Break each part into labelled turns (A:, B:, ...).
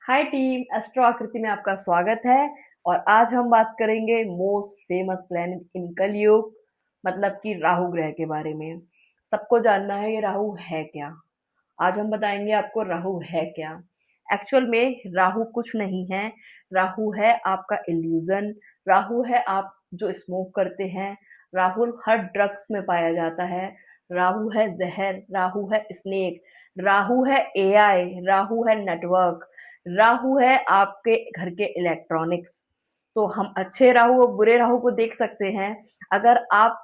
A: हाय team, astro आकृति में आपका स्वागत है। और आज हम बात करेंगे मोस्ट फेमस प्लेनेट इन कलयुग, मतलब कि राहु ग्रह के बारे में। सबको जानना है ये राहु है क्या। आज हम बताएंगे आपको राहु है क्या। एक्चुअल में राहु कुछ नहीं है। राहु है आपका इल्यूजन। राहु है आप जो स्मोक करते हैं। राहु हर ड्रग्स में पाया जाता है। राहु है जहर। राहु है स्नेक। राहु है एआई। राहु है नेटवर्क। राहु है आपके घर के इलेक्ट्रॉनिक्स। तो हम अच्छे राहु और बुरे राहु को देख सकते हैं। अगर आप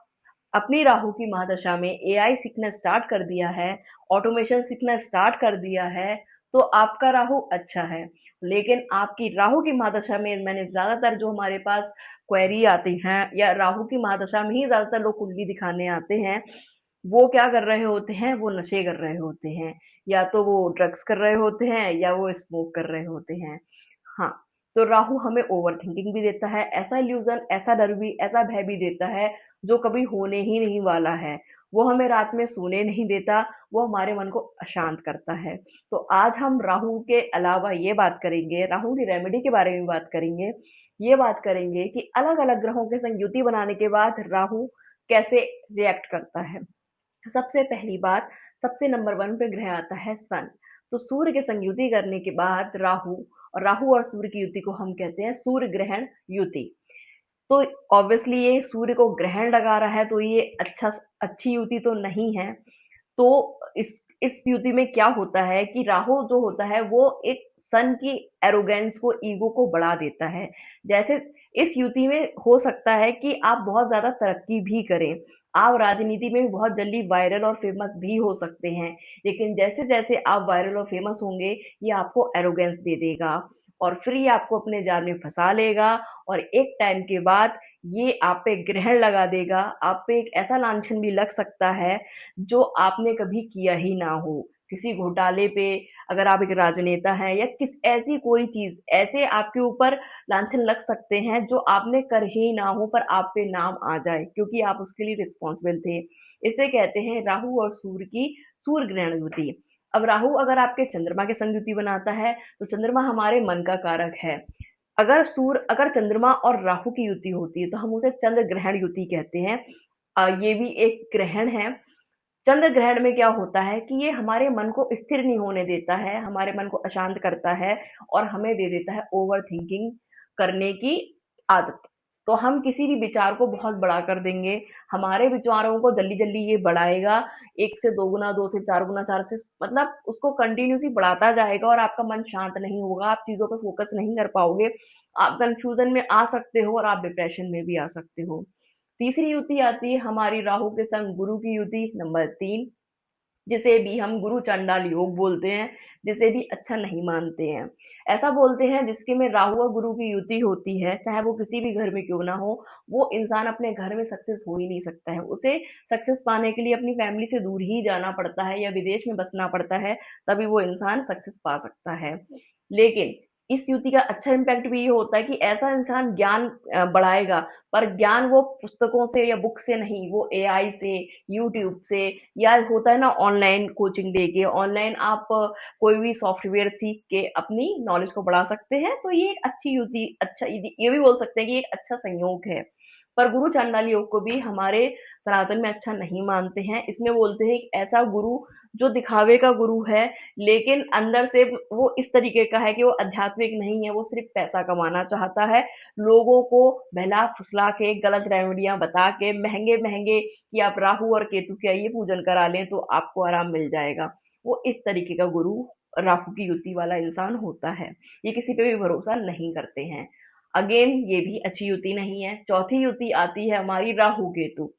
A: अपनी राहु की महादशा में एआई सीखना स्टार्ट कर दिया है, ऑटोमेशन सीखना स्टार्ट कर दिया है, तो आपका राहु अच्छा है। लेकिन आपकी राहु की महादशा में मैंने ज्यादातर जो हमारे पास क्वेरी आती हैं, या राहु की महादशा में ही ज्यादातर लोग कुंडली दिखाने आते हैं, वो क्या कर रहे होते हैं, वो नशे कर रहे होते हैं, या तो वो ड्रग्स कर रहे होते हैं, या वो स्मोक कर रहे होते हैं। हाँ, तो राहु हमें ओवर थिंकिंग भी देता है, ऐसा इल्यूजन, ऐसा डर भी, ऐसा भय भी देता है जो कभी होने ही नहीं वाला है। वो हमें रात में सोने नहीं देता, वो हमारे मन को अशांत करता है। तो आज हम राहु के अलावा ये बात करेंगे, राहु की रेमेडी के बारे में बात करेंगे। ये बात करेंगे कि अलग अलग ग्रहों के संग युति बनाने के बाद राहु कैसे रिएक्ट करता है। सबसे पहली बात, सबसे नंबर वन पे ग्रह आता है सन। तो सूर्य के संग युति करने के बाद राहु और सूर्य की युति को हम कहते हैं सूर्य ग्रहण युति। तो ऑब्वियसली ये सूर्य को ग्रहण लगा रहा है, तो ये अच्छी युति तो नहीं है। तो इस युति में क्या होता है कि राहु जो होता है वो एक सन की एरोगेंस को, ईगो को बढ़ा देता है। जैसे इस युति में हो सकता है कि आप बहुत ज्यादा तरक्की भी करें, आप राजनीति में बहुत जल्दी वायरल और फेमस भी हो सकते हैं। लेकिन जैसे जैसे आप वायरल और फेमस होंगे, ये आपको एरोगेंस दे देगा और फिर ये आपको अपने जाल में फंसा लेगा। और एक टाइम के बाद ये आप पे ग्रहण लगा देगा, आप पे एक ऐसा लांछन भी लग सकता है जो आपने कभी किया ही ना हो। किसी घोटाले पे, अगर आप एक राजनेता हैं, या किस ऐसी कोई चीज, ऐसे आपके ऊपर लांछन लग सकते हैं जो आपने कर ही ना हो, पर आप पे नाम आ जाए क्योंकि आप उसके लिए रिस्पॉन्सिबल थे। इसे कहते हैं राहु और सूर्य की सूर्य ग्रहण युति। अब राहु अगर आपके चंद्रमा के संग युति बनाता है, तो चंद्रमा हमारे मन का कारक है। अगर चंद्रमा और राहु की युति होती है तो हम उसे चंद्र ग्रहण युति कहते हैं। ये भी एक ग्रहण है। चंद्र ग्रहण में क्या होता है कि ये हमारे मन को स्थिर नहीं होने देता है, हमारे मन को अशांत करता है और हमें दे देता है ओवर थिंकिंग करने की आदत। तो हम किसी भी विचार को बहुत बड़ा कर देंगे, हमारे विचारों को जल्दी जल्दी ये बढ़ाएगा। एक से दो गुना, दो से चार गुना, चार से, मतलब उसको कंटिन्यूसली बढ़ाता जाएगा और आपका मन शांत नहीं होगा, आप चीजों पर फोकस नहीं कर पाओगे, आप कंफ्यूजन में आ सकते हो और आप डिप्रेशन में भी आ सकते हो। तीसरी युति आती है हमारी राहु के संग गुरु की युति, नंबर 3, जिसे भी हम गुरु चंडाल योग बोलते हैं, जिसे भी अच्छा नहीं मानते हैं। ऐसा बोलते हैं जिसके में राहु और गुरु की युति होती है, चाहे वो किसी भी घर में क्यों ना हो, वो इंसान अपने घर में सक्सेस हो ही नहीं सकता है। उसे सक्सेस पाने के लिए अपनी फैमिली से दूर ही जाना पड़ता है या विदेश में बसना पड़ता है, तभी वो इंसान सक्सेस पा सकता है। लेकिन इस युति का अच्छा इम्पैक्ट भी ये होता है कि ऐसा इंसान ज्ञान बढ़ाएगा, पर ज्ञान वो पुस्तकों से या बुक से नहीं, वो एआई से, यूट्यूब से, या होता है ना ऑनलाइन कोचिंग लेके, ऑनलाइन आप कोई भी सॉफ्टवेयर सीख के अपनी नॉलेज को बढ़ा सकते हैं। तो ये एक अच्छी युति, अच्छा ये भी बोल सकते हैं कि एक अच्छा संयोग है। पर गुरु चांडाल योग को भी हमारे सनातन में अच्छा नहीं मानते हैं। इसमें बोलते हैं कि ऐसा गुरु जो दिखावे का गुरु है, लेकिन अंदर से वो इस तरीके का है कि वो आध्यात्मिक नहीं है, वो सिर्फ पैसा कमाना चाहता है। लोगों को बहला फुसला के, गलत रेमेडियां बता के, महंगे महंगे कि आप राहु और केतु के आइए पूजन करा लें तो आपको आराम मिल जाएगा। वो इस तरीके का गुरु राहु की युति वाला इंसान होता है। ये किसी पे भी भरोसा नहीं करते हैं। अगेन ये भी अच्छी युति नहीं है। चौथी युति आती है हमारी राहु केतु।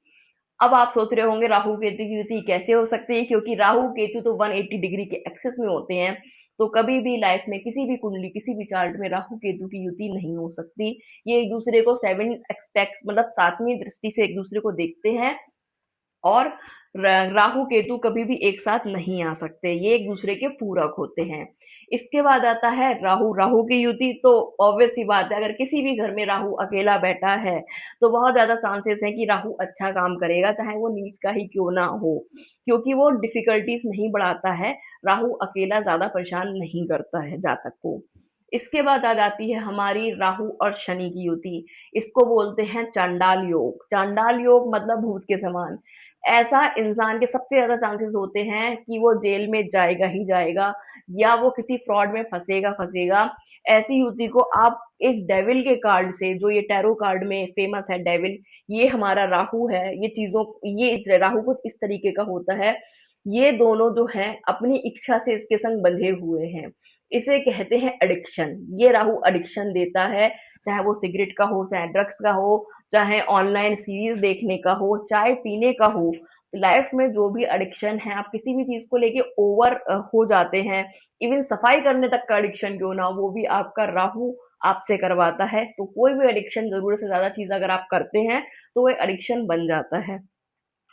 A: अब आप सोच रहे होंगे राहु केतु की युति कैसे हो सकती है, क्योंकि राहु केतु तो 180 डिग्री के एक्सेस में होते हैं। तो कभी भी लाइफ में किसी भी कुंडली, किसी भी चार्ट में राहु केतु की युति नहीं हो सकती। ये एक दूसरे को 7 एक्सपेक्ट्स, मतलब सातवीं दृष्टि से एक दूसरे को देखते हैं, और राहु केतु कभी भी एक साथ नहीं आ सकते, ये एक दूसरे के पूरक होते हैं। इसके बाद आता है राहु राहु की युति। तो ऑब्वियस सी बात है, अगर किसी भी घर में राहु अकेला बैठा है तो बहुत ज्यादा चांसेस है कि राहु अच्छा काम करेगा, चाहे वो नीच का ही क्यों ना हो, क्योंकि वो डिफिकल्टीज नहीं बढ़ाता है। राहु अकेला ज्यादा परेशान नहीं करता है जातक को। इसके बाद आ जाती है हमारी राहु और शनि की युति। इसको बोलते हैं चांडाल योग। चांडाल योग मतलब भूत के समान। ऐसा इंसान के सबसे ज्यादा चांसेस होते हैं कि वो जेल में जाएगा ही जाएगा, या वो किसी फ्रॉड में फंसेगा फंसेगा। ऐसी युति को आप एक डेविल के कार्ड से, जो ये टैरो कार्ड में फेमस है डेविल, ये हमारा राहु है। ये राहु कुछ इस तरीके का होता है। ये दोनों जो हैं अपनी इच्छा से इसके संग बंधे हुए हैं। इसे कहते हैं एडिक्शन। ये राहु एडिक्शन देता है, चाहे वो सिगरेट का हो, चाहे ड्रग्स का हो, चाहे ऑनलाइन सीरीज देखने का हो, चाय पीने का हो। लाइफ में जो भी एडिक्शन है, आप किसी भी चीज को लेके ओवर हो जाते हैं, इवन सफाई करने तक का एडिक्शन क्यों ना हो, वो भी आपका राहु आपसे करवाता है। तो कोई भी एडिक्शन, जरूरत से ज्यादा चीज अगर आप करते हैं तो वो एडिक्शन बन जाता है।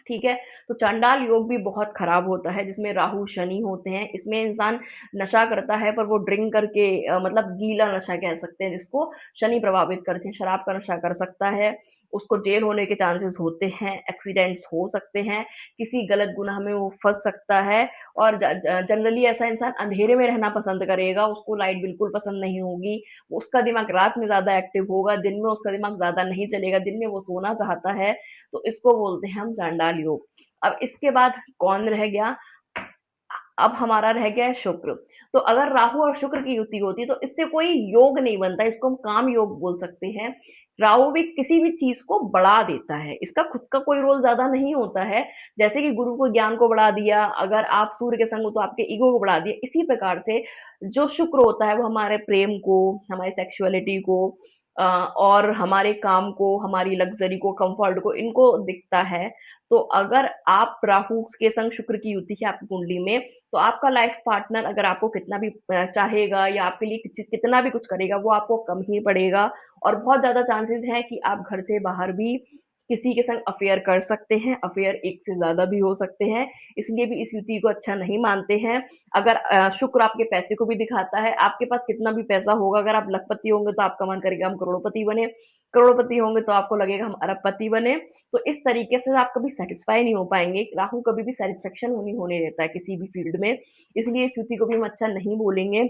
A: ठीक है। तो चांडाल योग भी बहुत खराब होता है, जिसमें राहु शनि होते हैं। इसमें इंसान नशा करता है, पर वो ड्रिंक करके मतलब गीला नशा कह सकते हैं जिसको, शनि प्रभावित करते हैं। शराब का नशा कर सकता है, उसको जेल होने के चांसेस होते हैं, एक्सीडेंट्स हो सकते हैं, किसी गलत गुनाह में वो फंस सकता है। और जनरली ऐसा इंसान अंधेरे में रहना पसंद करेगा, उसको लाइट बिल्कुल पसंद नहीं होगी। उसका दिमाग रात में ज्यादा एक्टिव होगा, दिन में उसका दिमाग ज्यादा नहीं चलेगा, दिन में वो सोना चाहता है। तो इसको बोलते हैं हम चांडाल योग। अब इसके बाद कौन रह गया? अब हमारा रह गया है शुक्र। तो अगर राहु और शुक्र की युति होती है तो इससे कोई योग नहीं बनता, इसको हम काम योग बोल सकते हैं। राहु भी किसी भी चीज को बढ़ा देता है, इसका खुद का कोई रोल ज्यादा नहीं होता है। जैसे कि गुरु को ज्ञान को बढ़ा दिया, अगर आप सूर्य के संग हो तो आपके ईगो को बढ़ा दिया, इसी प्रकार से जो शुक्र होता है वो हमारे प्रेम को, हमारी सेक्सुअलिटी को, और हमारे काम को, हमारी लग्जरी को, कंफर्ट को, इनको दिखता है। तो अगर आप राहु के संग शुक्र की युति है आपकी कुंडली में, तो आपका लाइफ पार्टनर अगर आपको कितना भी चाहेगा या आपके लिए कितना भी कुछ करेगा, वो आपको कम ही पड़ेगा। और बहुत ज्यादा चांसेस हैं कि आप घर से बाहर भी किसी के संग अफेयर कर सकते हैं। अफेयर एक से ज्यादा भी हो सकते हैं, इसलिए भी इस युति को अच्छा नहीं मानते हैं। अगर शुक्र आपके पैसे को भी दिखाता है, आपके पास कितना भी पैसा होगा, अगर आप लखपति होंगे तो आपका मन करेगा हम करोड़पति बने, करोड़पति होंगे तो आपको लगेगा हम अरबपति बने। तो इस तरीके से आप कभी सेटिस्फाई नहीं हो पाएंगे। राहु कभी भी सेटिस्फेक्शन नहीं होने देता है किसी भी फील्ड में, इसलिए इस युति को भी हम अच्छा नहीं बोलेंगे।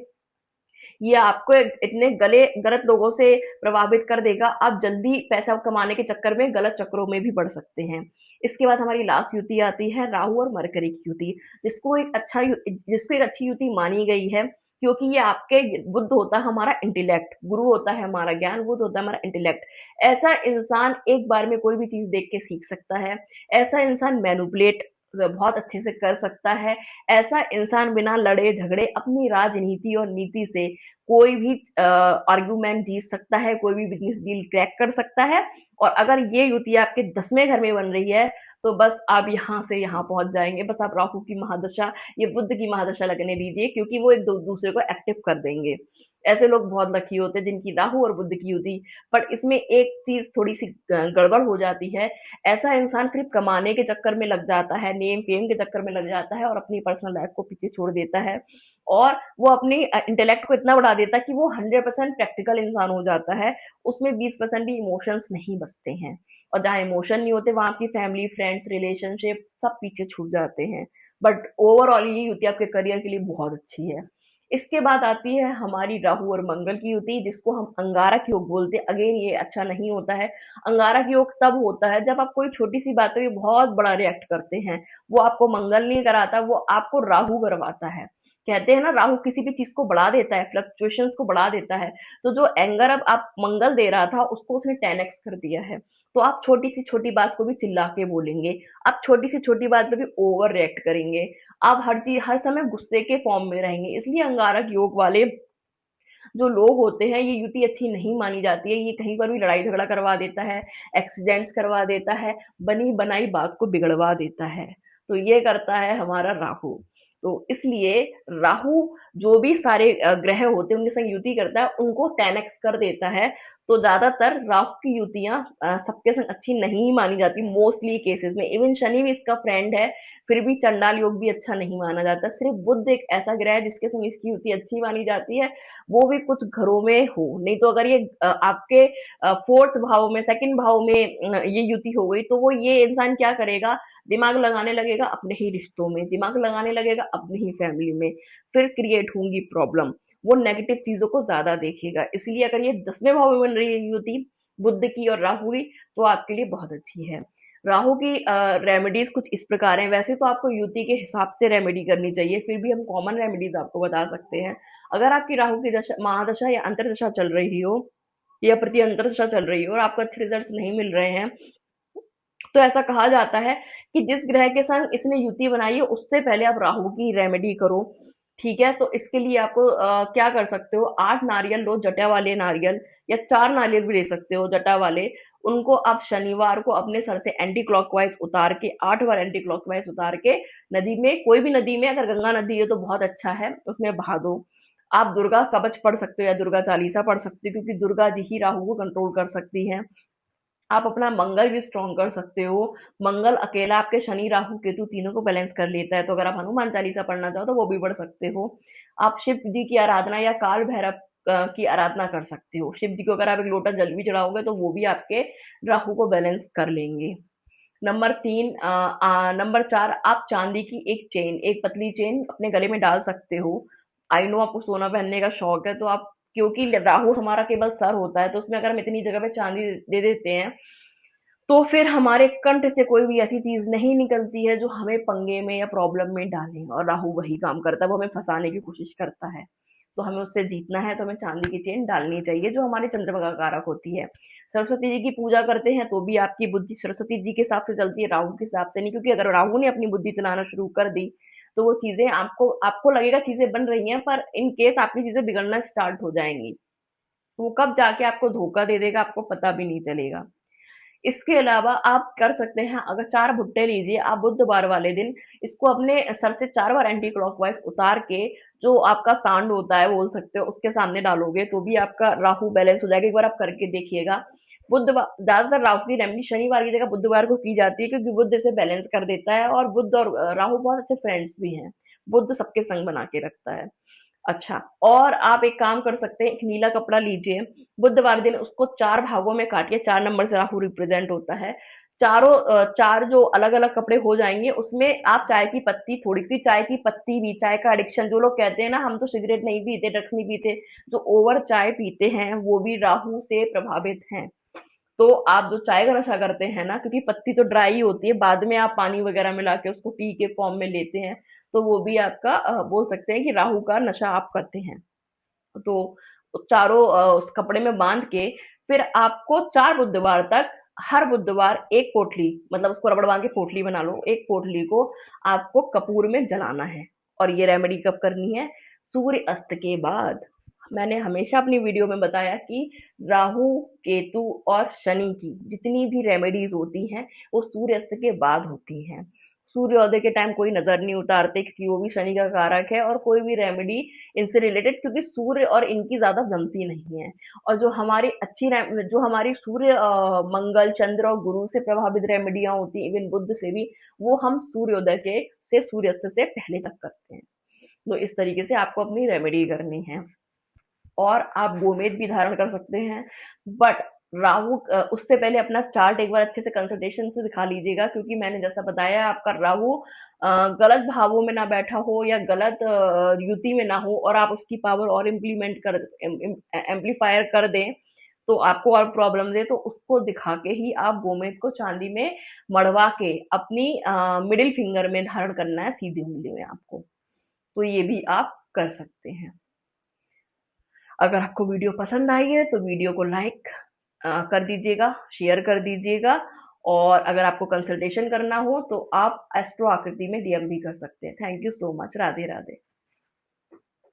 A: ये आपको इतने गले गलत लोगों से प्रभावित कर देगा, आप जल्दी पैसा कमाने के चक्कर में गलत चक्करों में भी बढ़ सकते हैं। इसके बाद हमारी लास्ट युति आती है राहु और मरकरी की युति, जिसको एक अच्छी युति मानी गई है, क्योंकि ये आपके बुद्ध होता है हमारा इंटेलेक्ट, गुरु होता है हमारा ज्ञान, बुद्ध होता है हमारा इंटेलेक्ट। ऐसा इंसान एक बार में कोई भी चीज देख के सीख सकता है। ऐसा इंसान मैनुपुलेट बहुत अच्छे से कर सकता है। ऐसा इंसान बिना लड़े झगड़े अपनी राजनीति और नीति से कोई भी आर्गुमेंट जीत सकता है, कोई भी बिजनेस डील क्रैक कर सकता है। और अगर ये युति आपके 10वें घर में बन रही है तो बस आप यहाँ से यहाँ पहुंच जाएंगे। बस आप राहु की महादशा, ये बुद्ध की महादशा लगने दीजिए, क्योंकि वो एक दूसरे को एक्टिव कर देंगे। ऐसे लोग बहुत लकी होते हैं जिनकी राहु और बुद्ध की युति। पर इसमें एक चीज थोड़ी सी गड़बड़ हो जाती है। ऐसा इंसान सिर्फ कमाने के चक्कर में लग जाता है, नेम फेम के चक्कर में लग जाता है, और अपनी पर्सनल लाइफ को पीछे छोड़ देता है। और वो अपनी इंटेलेक्ट को इतना बढ़ा देता है कि वो 100% प्रैक्टिकल इंसान हो जाता है, उसमें 20% भी इमोशंस नहीं बचते हैं। और जहाँ इमोशन नहीं होते वहां आपकी फैमिली, फ्रेंड्स, रिलेशनशिप सब पीछे छूट जाते हैं। बट ओवरऑल ये युति आपके करियर के लिए बहुत अच्छी है। इसके बाद आती है हमारी राहु और मंगल की युति, जिसको हम अंगारक योग बोलते हैं। अगेन ये अच्छा नहीं होता है। अंगारक योग तब होता है जब आप कोई छोटी सी बात पे बहुत बड़ा रिएक्ट करते हैं। वो आपको मंगल नहीं कराता, वो आपको राहु करवाता है। कहते हैं ना, राहु किसी भी चीज को बढ़ा देता है, फ्लक्चुएशंस को बढ़ा देता है। तो जो एंगर अब आप मंगल दे रहा था उसको उसने 10x कर दिया है। तो आप छोटी सी छोटी बात को भी चिल्ला के बोलेंगे, आप छोटी सी छोटी बात पे भी ओवर रिएक्ट करेंगे, आप हर चीज हर समय गुस्से के फॉर्म में रहेंगे। इसलिए अंगारक योग वाले जो लोग होते हैं, ये युति अच्छी नहीं मानी जाती है। ये कहीं पर भी लड़ाई झगड़ा करवा देता है, एक्सीडेंट्स करवा देता है, बनी बनाई बात को बिगड़वा देता है। तो ये करता है हमारा राहु। तो इसलिए राहु जो भी सारे ग्रह होते हैं उनके संग युति करता है, उनको 10x कर देता है। तो ज्यादातर राहु की युतियां सबके संग अच्छी नहीं मानी जाती, मोस्टली केसेस में। इवन शनि भी इसका फ्रेंड है, फिर भी चंडाल योग भी अच्छा नहीं माना जाता। सिर्फ बुध एक ऐसा ग्रह है जिसके संग इसकी युति अच्छी मानी जाती है, वो भी कुछ घरों में हो। नहीं तो अगर ये आपके फोर्थ भाव में, सेकंड भाव में ये युति हो गई, तो वो ये इंसान क्या करेगा, दिमाग लगाने लगेगा अपने ही रिश्तों में, दिमाग लगाने लगेगा अपनी ही फैमिली में, फिर क्रिएट होंगी प्रॉब्लम। वो नेगेटिव चीज़ों को ज़्यादा देखेगा। इसलिए अगर ये 10वें भाव में बन रही है युति बुध की और राहु की, तो आपके लिए बहुत अच्छी है। राहु की रेमेडीज़ कुछ इस प्रकार हैं, वैसे तो आपको युति के हिसाब से रेमेडी करनी चाहिए, फिर भी हम कॉमन रेमेडीज़ आपको बता सकते हैं। अगर आपकी राहु की दशा महादशा या अंतर्दशा चल रही हो या प्रति अंतर्दशा चल रही हो और आपको अच्छे रिजल्ट्स नहीं मिल रहे हैं, तो ऐसा कहा जाता है कि जिस ग्रह के संग इसने युति बनाई है उससे पहले आप राहु की रेमेडी करो। ठीक है, तो इसके लिए आपको क्या कर सकते हो, 8 नारियल लो, जटा वाले नारियल, या 4 नारियल भी ले सकते हो जटा वाले। उनको आप शनिवार को अपने सर से एंटी क्लॉकवाइज उतार के, 8 बार एंटी क्लॉकवाइज उतार के नदी में, कोई भी नदी में, अगर गंगा नदी है तो बहुत अच्छा है, उसमें बहा दो। आप दुर्गा कवच पढ़ सकते हो या दुर्गा चालीसा पढ़ सकते हो, क्योंकि दुर्गा जी ही राहु को कंट्रोल कर सकती हैं। आप अपना मंगल भी स्ट्रॉन्ग कर सकते हो। मंगल अकेला आपके शनि राहु केतु तीनों को बैलेंस कर लेता है, तो अगर आप हनुमान चालीसा पढ़ना चाहो तो वो भी पढ़ सकते हो। आप शिव जी की आराधना या काल भैरव की आराधना कर सकते हो। शिव जी को अगर आप एक लोटा जल भी चढ़ाओगे तो वो भी आपके राहु को बैलेंस कर लेंगे। नंबर 4, आप चांदी की एक चेन, एक पतली चेन अपने गले में डाल सकते हो। आई नो आपको सोना पहनने का शौक है, तो आप, क्योंकि राहु हमारा केवल सर होता है, तो उसमें अगर हम इतनी जगह पे चांदी दे देते हैं तो फिर हमारे कंठ से कोई भी ऐसी चीज नहीं निकलती है जो हमें पंगे में या प्रॉब्लम में डाले, और राहु वही काम करता है, वो हमें फंसाने की कोशिश करता है। तो हमें उससे जीतना है तो हमें चांदी की चेन डालनी चाहिए जो हमारी चंद्रमा का कारक होती है। सरस्वती जी की पूजा करते हैं तो भी आपकी बुद्धि सरस्वती जी के हिसाब से चलती है, राहु के हिसाब से नहीं, क्योंकि अगर राहु ने अपनी बुद्धि चलाना शुरू कर दी तो वो चीजें आपको आपको लगेगा चीजें बन रही हैं, पर इन केस आपकी चीजें बिगड़ना स्टार्ट हो जाएंगी। वो कब जाके आपको धोखा दे देगा आपको पता भी नहीं चलेगा। इसके अलावा आप कर सकते हैं, अगर 4 भुट्टे लीजिए आप बुधवार वाले दिन, इसको अपने सर से 4 बार एंटी क्लॉकवाइज उतार के, जो आपका सांड होता है बोल सकते हो, उसके सामने डालोगे तो भी आपका राहु बैलेंस हो जाएगा। एक बार आप करके देखिएगा। बुधवार ज्यादातर राहु की रेमेडी शनिवार की जगह बुधवार को की जाती है, क्योंकि बुध इसे बैलेंस कर देता है, और बुध और राहु बहुत अच्छे फ्रेंड्स भी हैं। बुध सबके संग बना के रखता है। अच्छा, और आप एक काम कर सकते हैं, एक नीला कपड़ा लीजिए, बुधवार दिन उसको 4 भागों में काटिए, 4 नंबर से राहु रिप्रेजेंट होता है। चार जो अलग अलग कपड़े हो जाएंगे, उसमें आप चाय की पत्ती, थोड़ी सी चाय की पत्ती भी, चाय का एडिक्शन, जो लोग कहते हैं ना हम तो सिगरेट नहीं पीते, ड्रग्स नहीं पीते, जो ओवर चाय पीते हैं वो भी राहु से प्रभावित हैं। तो आप जो चाय का नशा करते हैं ना, क्योंकि पत्ती तो ड्राई होती है, बाद में आप पानी वगैरह मिला के उसको टी के फॉर्म में लेते हैं, तो वो भी आपका बोल सकते हैं कि राहु का नशा आप करते हैं। तो चारों उस कपड़े में बांध के, फिर आपको 4 बुधवार तक, हर बुधवार एक पोटली, मतलब उसको रबड़ बांध के पोटली बना लो, एक पोटली को आपको कपूर में जलाना है। और ये रेमेडी कब करनी है, सूर्य अस्त के बाद। मैंने हमेशा अपनी वीडियो में बताया कि राहु केतु और शनि की जितनी भी रेमेडीज होती हैं वो सूर्य अस्त के बाद होती हैं। सूर्योदय के टाइम कोई नजर नहीं उतारते, क्योंकि वो भी शनि का कारक है, और कोई भी रेमेडी इनसे रिलेटेड, क्योंकि सूर्य और इनकी ज्यादा जमती नहीं है। और जो हमारी जो हमारी सूर्य मंगल चंद्र और गुरु से प्रभावित रेमेडियां होती हैं, इवन बुद्ध से भी, वो हम सूर्योदय के से सूर्यास्त से पहले तक करते हैं। तो इस तरीके से आपको अपनी रेमेडी करनी है। और आप गोमेद भी धारण कर सकते हैं, बट राहु उससे पहले अपना चार्ट एक बार अच्छे से कंसल्टेशन से दिखा लीजिएगा, क्योंकि मैंने जैसा बताया आपका राहु गलत भावों में ना बैठा हो या गलत युति में ना हो, और आप उसकी पावर और इम्प्लीमेंट कर एम्पलीफायर कर दें तो आपको और प्रॉब्लम दे, तो उसको दिखा के ही आप गोमेद को चांदी में मड़वा के अपनी मिडिल फिंगर में धारण करना है, सीधी उंगली में आपको। तो ये भी आप कर सकते हैं। अगर आपको वीडियो पसंद आई है तो वीडियो को लाइक कर दीजिएगा, शेयर कर दीजिएगा, और अगर आपको कंसल्टेशन करना हो तो आप एस्ट्रो आकृति में डीएम भी कर सकते हैं। Thank you so much. Radhe Radhe.